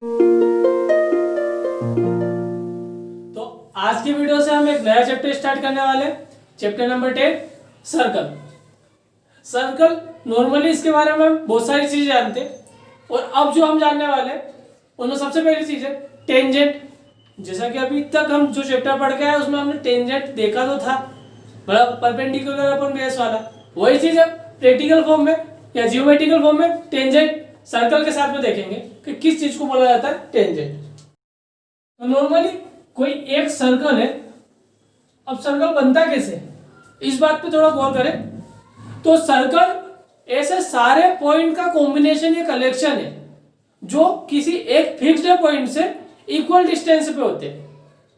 तो आज की वीडियो से हम एक नया चैप्टर स्टार्ट करने वाले हैं। Chapter number 10 circle. Circle normally इसके बारे में हम बहुत सारी चीजें जानते हैं और अब जो हम जानने वाले हैं उनमें सबसे पहली चीज है टेंजेंट। जैसा कि अभी तक हम जो चैप्टर पढ़ के आए उसमें हमने टेंजेंट देखा तो था, मतलब परपेंडिकुलर अपॉन बेस वाला। वही चीज है प्रैक्टिकल फॉर्म में या जियोमेट्रिकल फॉर्म में टेंजेंट सर्कल के साथ में देखेंगे कि किस चीज को बोला जाता है टेंजेंट। तो नॉर्मली कोई एक सर्कल है, अब सर्कल बनता कैसे इस बात पे थोड़ा गौर करें। तो सर्कल ऐसे सारे पॉइंट का कॉम्बिनेशन या कलेक्शन है जो किसी एक फिक्स्ड पॉइंट से इक्वल डिस्टेंस पे होते हैं।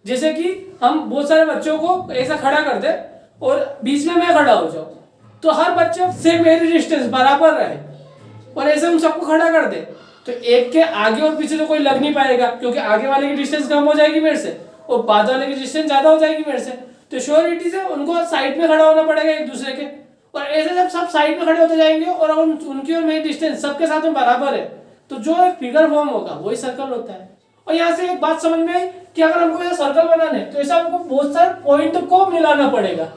जैसे कि हम बहुत सारे बच्चों को ऐसा खड़ा कर दे और बीच में मैं खड़ा हो जाऊं तो हर बच्चे से मेरी डिस्टेंस बराबर रहे, और ऐसे हम सबको खड़ा कर दे तो एक के आगे और पीछे तो कोई लग नहीं पाएगा, क्योंकि आगे वाले की डिस्टेंस कम हो जाएगी मेरे से और बाद वाले की डिस्टेंस ज्यादा हो जाएगी मेरे से। तो श्योरिटी से उनको साइड में खड़ा होना पड़ेगा एक दूसरे के, और ऐसे जब सब साइड में खड़े होते जाएंगे और उनकी और मेरी डिस्टेंस सबके साथ में बराबर है तो जो एक फिगर फॉर्म होगा वही सर्कल होता है। और यहाँ से एक बात समझ में आई कि अगर हमको ऐसा सर्कल बनाना है तो ऐसा हमको बहुत सारे पॉइंट को मिलाना पड़ेगा,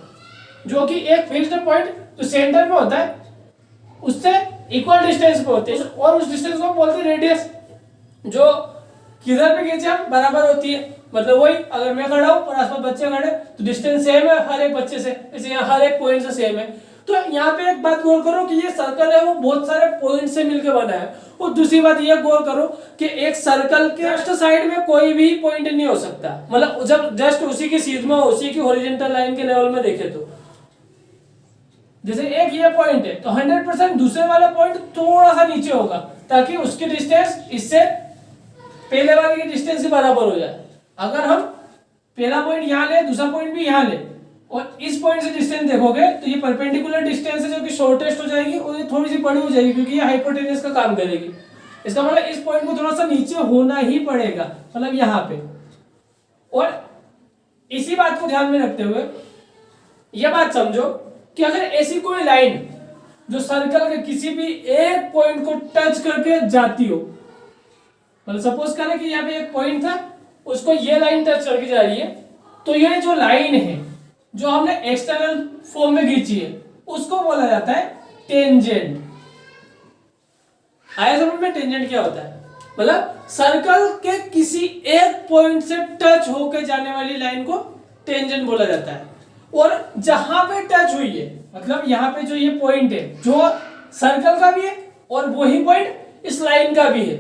जो कि एक फिक्स्ड पॉइंट जो सेंटर में होता है उससे इक्वल डिस्टेंस पे होते हैं, और उस डिस्टेंस को बोलते हैं रेडियस, जो किधर पे खींचे हम बराबर होती है। मतलब वही अगर मैं खड़ा हूं और आसपास बच्चे खड़े तो डिस्टेंस सेम है हर एक बच्चे से, इसे यहाँ हर एक पॉइंट से सेम है। तो यहाँ पे एक बात गौर करो कि ये सर्कल है वो बहुत सारे पॉइंट से मिलकर बना है। और दूसरी बात ये गौर करो कि एक सर्कल के जस्ट साइड में कोई भी पॉइंट नहीं हो सकता, मतलब जब जस्ट उसी की सीध में उसी की हॉरिजॉन्टल लाइन के लेवल में देखे तो जैसे एक ये पॉइंट है तो 100% दूसरे वाला पॉइंट थोड़ा सा नीचे होगा ताकि उसकी डिस्टेंस इससे पहले वाले की डिस्टेंस से बराबर हो जाए। अगर हम पहला पॉइंट यहाँ ले दूसरा पॉइंट भी यहाँ ले और इस पॉइंट से डिस्टेंस देखोगे तो ये परपेंडिकुलर डिस्टेंस है जो कि शॉर्टेस्ट हो जाएगी और ये थोड़ी सी बड़ी हो जाएगी क्योंकि ये हाइपोटेन्यूज का काम करेगी। इसका मतलब इस पॉइंट को थोड़ा सा नीचे होना ही पड़ेगा, मतलब यहाँ पे। और इसी बात को ध्यान में रखते हुए यह बात समझो कि अगर ऐसी कोई लाइन जो सर्कल के किसी भी एक पॉइंट को टच करके जाती हो, मतलब सपोज करें कि यहाँ पे एक पॉइंट था उसको ये लाइन टच करके जा रही है, तो ये जो लाइन है जो हमने एक्सटर्नल फॉर्म में खींची है उसको बोला जाता है टेंजेंट। आया समझ में टेंजेंट क्या होता है? मतलब सर्कल के किसी एक पॉइंट से टच होकर जाने वाली लाइन को टेंजेंट बोला जाता है। और जहां पे टच हुई है, मतलब यहाँ पे जो ये पॉइंट है जो सर्कल का भी है और वही पॉइंट इस लाइन का भी है।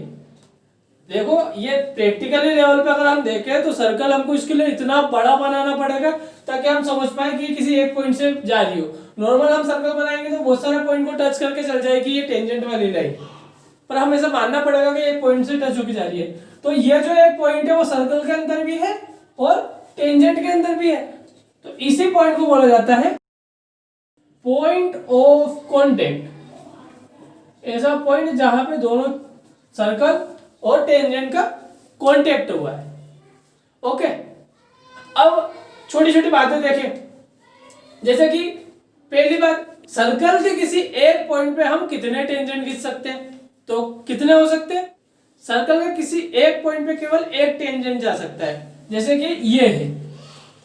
देखो ये प्रैक्टिकली लेवल पे अगर हम देखें तो सर्कल हमको इसके लिए इतना बड़ा बनाना पड़ेगा ताकि हम समझ पाए कि किसी एक पॉइंट से जा रही हो। नॉर्मल हम सर्कल बनाएंगे तो बहुत सारे पॉइंट को टच करके चल जाएगी ये टेंजेंट वाली लाइन, पर हमें ऐसा मानना पड़ेगा कि एक पॉइंट से टच होकर जा रही है। तो ये जो एक पॉइंट है वो सर्कल के अंदर भी है और टेंजेंट के अंदर भी है, तो इसी पॉइंट को बोला जाता है पॉइंट ऑफ कॉन्टेक्ट। ऐसा पॉइंट जहां पे दोनों सर्कल और टेंजेंट का कांटेक्ट हुआ है। ओके, अब छोटी छोटी बातें देखें। जैसे कि पहली बात, सर्कल के किसी एक पॉइंट पे हम कितने टेंजेंट खींच सकते हैं? तो कितने हो सकते हैं? सर्कल के किसी एक पॉइंट पे केवल एक टेंजेंट जा सकता है। जैसे कि ये है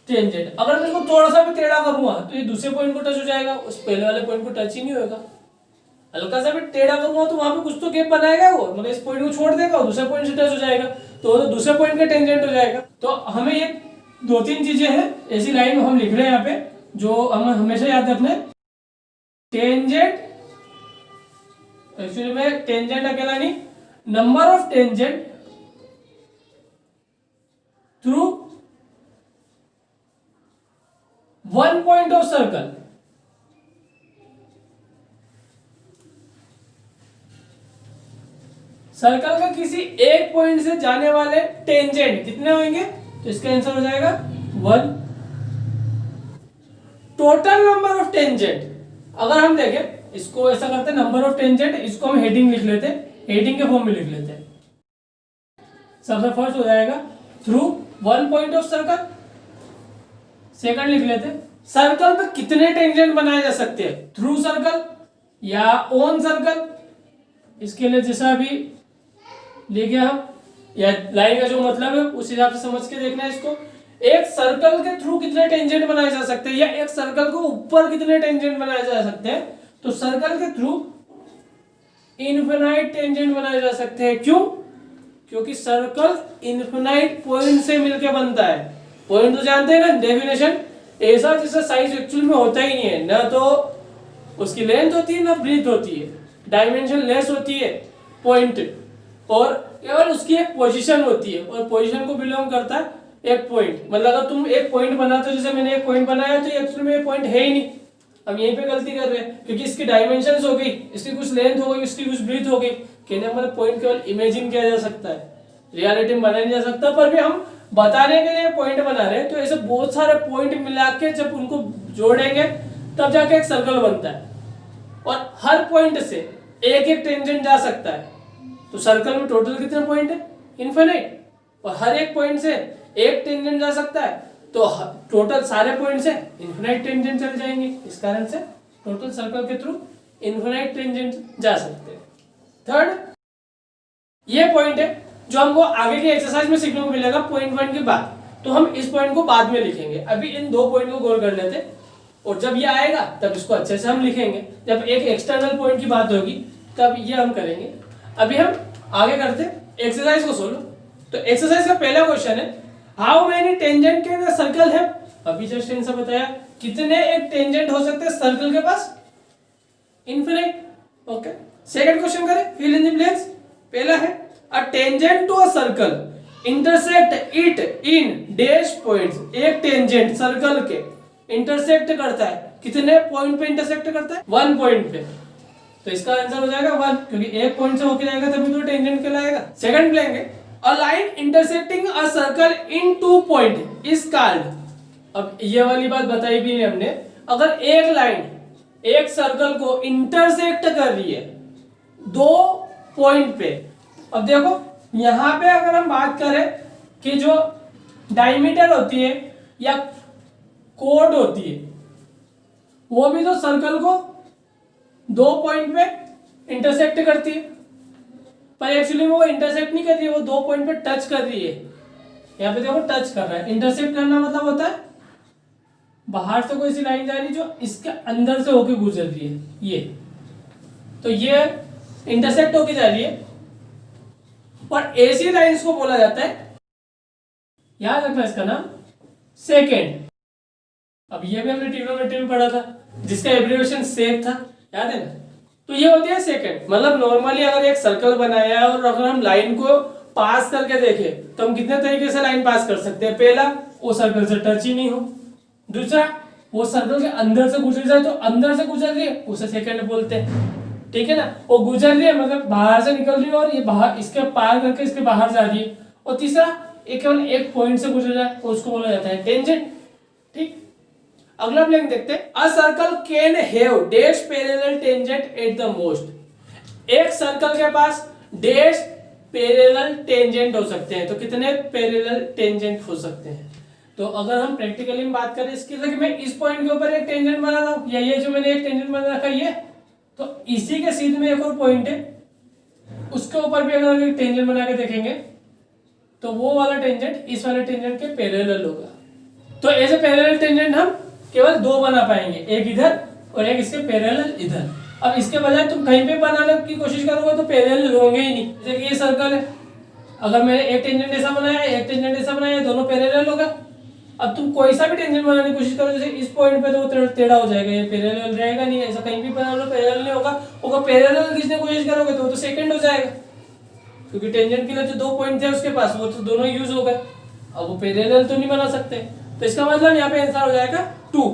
टेंजेंट, अगर मैं इसको थोड़ा सा भी टेढ़ा करूंगा तो ये दूसरे पॉइंट को टच हो जाएगा, उस पहले वाले पॉइंट को टच ही नहीं होगा। हल्का सा भी टेढ़ा करूंगा तो वहां पे कुछ तो गैप बनाएगा वो, मतलब इस पॉइंट को छोड़ देगा और दूसरे पॉइंट से टच हो जाएगा तो दूसरे पॉइंट का टेंजेंट हो जाएगा। तो हमें ये दो तीन चीजें हैं ऐसी लाइन हम लिख रहे हैं यहाँ पे जो हमें हमेशा याद रखना है। टेंजेंट, एक्चुअली में टेंजेंट अकेला नहीं, number of tangent through one point of circle. Circle का किसी एक पॉइंट से जाने वाले टेंजेंट कितने होंगे? तो इसका आंसर हो जाएगा 1। टोटल नंबर ऑफ टेंजेंट, अगर हम देखें इसको ऐसा करते हैं नंबर ऑफ टेंजेंट, इसको हम हेडिंग लिख लेते हैं, हेडिंग के फॉर्म में लिख लेते हैं। सबसे फर्स्ट हो जाएगा through one point of circle. Second लिख लेते हैं सर्कल पे कितने टेंजेंट बनाए जा सकते हैं, थ्रू सर्कल या ऑन सर्कल। इसके लिए जैसा अभी लिखे हम या लाइन का जो मतलब है उस हिसाब से समझ के देखना है इसको। एक सर्कल के थ्रू कितने टेंजेंट बनाए जा सकते हैं, या एक सर्कल को ऊपर कितने टेंजेंट बनाए जा सकते हैं, तो सर्कल के थ्रू इनफिनाइट टेंजेंट बनाए जा सकते हैं। क्यों? क्योंकि सर्कल इनफिनाइट पॉइंट से मिलकर बनता है। पॉइंट तो जानते हैं ना, डेफिनेशन ऐसा जिसका साइज एक्चुअल में होता ही नहीं है, ना तो उसकी लेंथ होती है ना ब्रीथ होती है, डायमेंशन लेस होती है पॉइंट, और केवल उसकी एक पोजीशन होती है, और पोजीशन को बिलोंग करता है एक पॉइंट। मतलब अगर तुम एक पॉइंट बनाते हो, जैसे मैंने एक पॉइंट बनाया तो एक्चुअली में ये पॉइंट है ही नहीं, हम यहीं पे गलती कर रहे हैं, क्योंकि इसकी डायमेंशंस हो गई, इसकी कुछ लेंथ हो गई, इसकी कुछ ब्रीथ हो गई। कहने का मतलब पॉइंट केवल इमेजिन किया जा सकता है, रियलिटी में बनाया नहीं जा सकता, पर भी हम बताने के लिए पॉइंट बना रहे हैं। तो ऐसे बहुत सारे पॉइंट मिला के जब उनको जोड़ेंगे तब जाके एक सर्कल बनता है, और हर पॉइंट से एक एक टेंजेंट जा सकता है। तो सर्कल में टोटल कितने पॉइंट है? इनफिनिट। और हर एक पॉइंट से एक टेंजेंट जा सकता है, तो टोटल सारे पॉइंट से इनफिनिट टेंजेंट चल जाएंगे। इस कारण से टोटल सर्कल के थ्रू इनफिनिट टेंजेंट जा सकते हैं। थर्ड, ये पॉइंट है जो हमको आगे की एक्सरसाइज में सीखने को मिलेगा पॉइंट 1 के बाद, तो हम इस पॉइंट को बाद में लिखेंगे। अभी इन दो पॉइंट को गौर कर लेते, और जब ये आएगा तब इसको अच्छे से हम लिखेंगे। जब एक एक्सटर्नल पॉइंट की बात होगी तब ये हम करेंगे। अभी हम आगे करते एक्सरसाइज को सोल्व। तो एक्सरसाइज का पहला क्वेश्चन है, how many tangent can a circle है। अभी जस्ट इनसे बताया कितने एक टेंजेंट हो सकते हैं सर्कल के पास? इनफिनिट। ओके, सेकंड क्वेश्चन करें, फिल इन द ब्लैंक्स। पहला है, a tangent to a circle intersect it in dash points. एक टेंजेंट सर्कल के इंटरसेक्ट करता है, कितने पॉइंट पे इंटरसेक्ट करता है? 1 पॉइंट पे। तो इसका आंसर हो जाएगा 1, क्योंकि एक पॉइंट से होके जाएगा तभी तो टेंजेंट कहलाएगा। सेकंड ब्लैंक है, a line intersecting a circle in 2 point is called. अब ये वाली बात बताई भी नहीं हमने, अगर एक लाइन एक सर्कल को इंटरसेक्ट कर रही है 2 पॉइंट पे। अब देखो यहां पे अगर हम बात करें कि जो डायमीटर होती है या कोड होती है, वो भी तो सर्कल को 2 पॉइंट पे इंटरसेक्ट करती है, पर एक्चुअली वो इंटरसेक्ट नहीं कर रही है, वो 2 पॉइंट पे टच कर रही है। यहाँ पे देखो टच कर रहा है। इंटरसेक्ट करना मतलब होता है बाहर से कोई सी लाइन जा रही है जो इसके अंदर से होके गुजर रही है, ये तो ये इंटरसेक्ट होके जा रही है। और ऐसी लाइंस को बोला जाता है, याद रखना इसका नाम, सेकेंड। अब ये भी हमने ट्रिग्नोमेट्री में पढ़ा था, जिसका एब्रिविएशन सेक था, याद है ना। तो ये होती है सेकेंड। मतलब नॉर्मली अगर एक सर्कल बनाया है और अगर हम लाइन को पास करके देखें तो हम कितने तरीके से लाइन पास कर सकते हैं। पहला, वो सर्कल से टच ही नहीं हो। दूसरा, वो सर्कल के अंदर से गुजर जाए, तो अंदर से गुजर रही है उसे सेकेंड बोलते हैं, ठीक है ना। वो गुजर रही है मतलब बाहर से निकल रही है और ये बाहर इसके पार करके इसके बाहर जा रही है। और तीसरा, एक केवल एक पॉइंट से गुजर जाए उसको बोला जाता है टेंजेंट, ठीक। अगला ब्लैंक देखते हैं, a circle can have dash parallel tangent at the most. एक सर्कल के पास डैश पैरेलल टेंजेंट हो सकते हैं, तो कितने पैरेलल टेंजेंट हो सकते हैं। तो अगर हम प्रैक्टिकली में बात करें इसकी, तो मैं इस पॉइंट के ऊपर एक टेंजेंट बना रहा हूं, या ये जो मैंने एक टेंजेंट बना रखा है ये, तो इसी के सीध में एक और पॉइंट है, उसके ऊपर भी अगर एक टेंजेंट बना के देखेंगे तो वो वाला टेंजेंट इस वाले टेंजेंट के पैरेलल होगा। तो ऐसे पैरेलल टेंजेंट हम केवल 2 बना पाएंगे, एक इधर और एक इसके पैरेलल इधर। अब इसके बजाय तुम कहीं पे बनाने की कोशिश करोगे तो पैरेलल होंगे ही नहीं। जैसे कि ये सर्कल है, अगर मैंने एक टेंजेंट ऐसा बनाया एक टेंजेंट ऐसा बनाया, दोनों पैरेलल होगा। अब तुम कोई सा भी टेंजेंट बनाने की कोशिश करो, जैसे इस पॉइंट पे तो वो टेढ़ा हो जाएगा, ये पैरेलल रहेगा नहीं। ऐसा कहीं भी बना लो पैरेलल नहीं होगा। अगर पैरेलल खींचने की कोशिश करोगे तो वो तो सेकंड हो जाएगा, क्योंकि टेंजेंट के लिए जो 2 पॉइंट थे उसके पास वो तो दोनों यूज हो गए। अब वो पैरेलल तो नहीं बना सकते, तो इसका मतलब यहाँ पे आंसर हो जाएगा 2।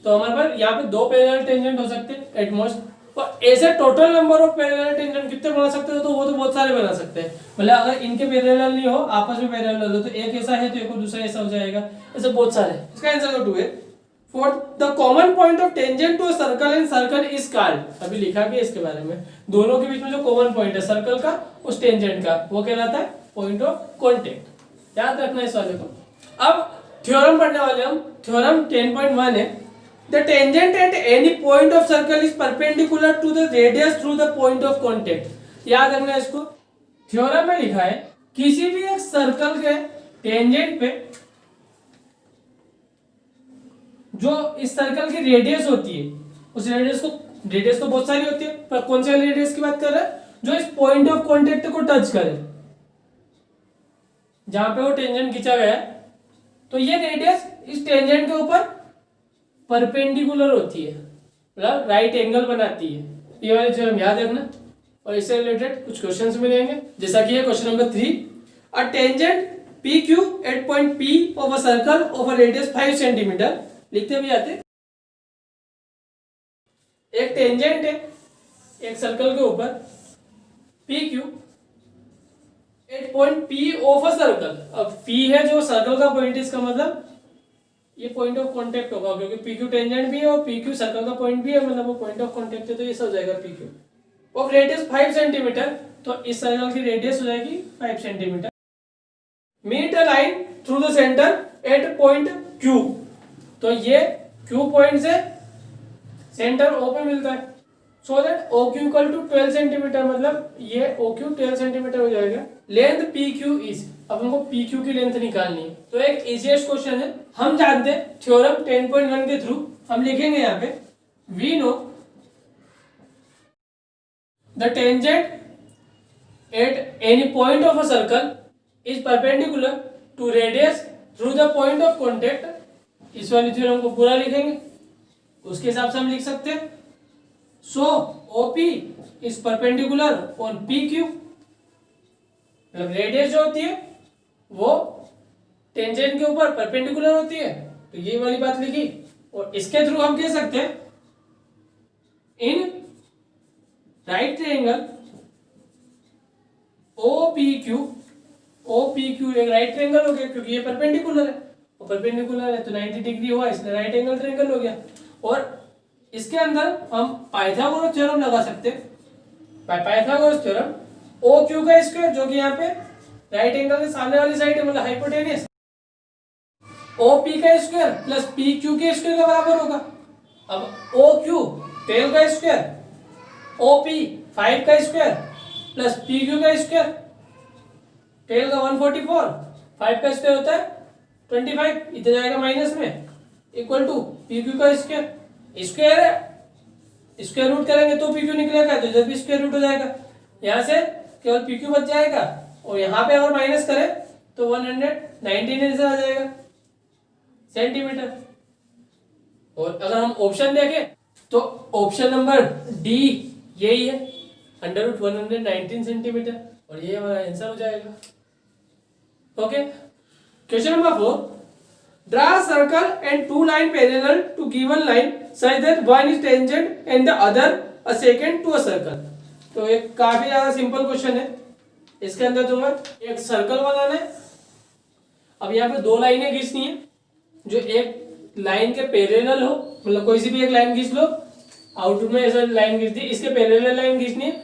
तो हमारे पास यहाँ पे 2 पैरेलल टेंजेंट हो सकते हैं एट मोस्ट। और ऐसे total number of parallel tangent कितने बना सकते हो, तो वो तो बहुत सारे बना सकते हैं। मतलब अगर इनके पैरेलल नहीं हो, आपस में पैरेलल हो, तो एक ऐसा है तो एक और दूसरा ऐसा हो जाएगा, ऐसे बहुत सारे। इसका आंसर 2 है। Fourth, the common point of tangent to a circle and circle is called. अभी लिखा भी है इसके बारे में, दोनों के बीच में जो कॉमन पॉइंट है सर्कल का उस टेंजेंट का, वो कहलाता है पॉइंट ऑफ कॉन्टेक्ट। याद रखना इस वाले को। अब थ्योरम पढ़ने वाले हम, थ्योरम 10.1 है, the tangent at any point of circle is perpendicular to the radius through the point of contact। याद रखना इसको। थ्योरम में लिखा है किसी भी एक सर्कल के टेंजेंट पे जो इस सर्कल की रेडियस होती है, उस रेडियस तो बहुत सारी होती है, पर कौन से रेडियस की बात कर रहे हैं, जो इस पॉइंट ऑफ कांटेक्ट को टच करे, जहां पे वो टेंजेंट खींचा गया है, तो ये रेडियस इस टेंजेंट के ऊपर परपेंडिकुलर होती है, मतलब राइट एंगल बनाती है। ये वाली थ्योरम याद रखना, और इससे रिलेटेड कुछ क्वेश्चंस मिलेंगे, जैसा कि है question number 3, a tangent P Q at point P of a circle of a radius 5 centimetre, लिखते भी आते। एक टेंजेंट है एक सर्कल के ऊपर P Q at point P of a circle. अब पी है जो सर्कल का पॉइंट, इसका मतलब ये पॉइंट ऑफ कांटेक्ट होगा, क्योंकि पी क्यू टेंजेंट भी है और पी क्यू सर्कल का पॉइंट भी है, मतलब वो पॉइंट ऑफ कांटेक्ट है, तो ये सब हो जाएगा P Q of radius 5 centimetre. तो इस सर्कल की रेडियस हो जाएगी 5 centimetre. Meet a line through the centre at point Q, तो ये क्यू पॉइंट से सेंटर ओ पे मिलता है, so that O Q equal to 12 centimetre, मतलब ये ओ क्यू 12 सेंटीमीटर हो जाएगा। लेंथ पी क्यू इज, अब हमको पी क्यू की लेंथ निकालनी है, तो एक इजीएस्ट क्वेश्चन है, हम जानते हैं थ्योरम 10.1 के थ्रू हम लिखेंगे यहाँ पे, we know the tangent at any point of a circle is perpendicular to radius through the point of contact. इस वाली थ्योरम को पूरा लिखेंगे, उसके हिसाब से हम लिख सकते हैं, so OP is perpendicular on P Q, मतलब रेडियस जो होती है वो टेंजेंट के ऊपर परपेंडिकुलर होती है, तो ये वाली बात लिखी। और इसके थ्रू हम कह सकते हैं in right triangle O P Q एक राइट ट्रायंगल हो गया, क्योंकि ये परपेंडिकुलर है, और परपेंडिकुलर है तो 90 डिग्री हुआ, इसलिए राइट एंगल ट्रायंगल हो गया। और इसके अंदर हम पाइथागोरस थ्योरम लगा सकते हैं, पाइथागोरस थ्योरम ओ क्यू का स्क्वायर, जो कि यहाँ पे राइट एंगल के सामने वाली साइड है, मतलब हाइपोटेनियस, ओ पी का स्क्वायर प्लस पी क्यू के स्क्वायर के बराबर होगा। अब ओ क्यू 12 का स्क्वायर, ओ पी 5 का स्क्वायर प्लस पी क्यू का स्क्वायर, 12 का 144, 5 का स्क्वायर होता है 25, इधर जाएगा माइनस में, इक्वल टू पी क्यू का स्क्वायर, स्क्वायर है स्क्वायर रूट करेंगे तो पी क्यू निकलेगा, तो इधर भी स्क्वायर रूट हो जाएगा, यहाँ से केवल पी क्यू बच जाएगा, और यहाँ पे अगर माइनस करें तो 119 आ जाएगा सेंटीमीटर। और अगर हम ऑप्शन देखें तो ऑप्शन नंबर डी यही है, √119 सेंटीमीटर, और ये हमारा आंसर हो जाएगा। Okay, question number 4, draw a circle and two line parallel to given line such that one is tangent and the other a secant to a circle। तो एक काफी ज्यादा सिंपल क्वेश्चन है, इसके अंदर तुम्हें एक सर्कल बनाना है। अब यहाँ पे दो लाइनें खींचनी है जो एक लाइन के पैरेलल हो, मतलब कोई सी भी एक लाइन खींच लो, आउटपुट में ऐसा लाइन खींच दी, इसके पैरेलल लाइन खींचनी है।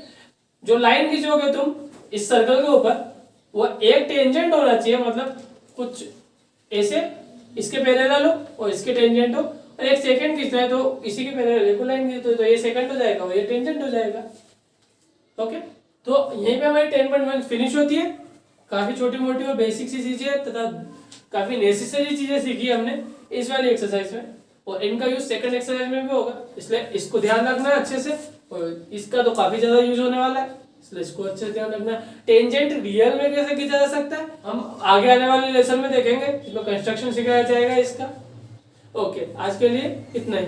जो लाइन खींचोगे तुम इस सर्कल के ऊपर, वो एक टेंजेंट होना चाहिए, मतलब कुछ ऐसे इसके पैरेलल हो और इसके टेंजेंट हो, और एक सेकंड खींचना है तो इसी के पैरेलल को लाइन खींचो, तो ये सेकंड हो जाएगा और ये टेंजेंट हो जाएगा। ओके, तो यहीं पे हमारी 10.1 फिनिश होती है। काफी छोटी मोटी और बेसिक सी चीजें तथा काफी नेसेसरी चीजें सीखी हमने इस वाली एक्सरसाइज में, और इनका यूज सेकंड एक्सरसाइज में भी होगा, इसलिए इसको ध्यान रखना अच्छे से, और इसका तो काफी ज्यादा यूज होने वाला है, इसलिए इसको अच्छे से ध्यान रखना। टेंजेंट रियल में कैसे खींचा जा सकता है हम आगे आने वाले लेसन में देखेंगे, इसमें कंस्ट्रक्शन सिखाया जाएगा इसका। ओके, आज के लिए इतना ही।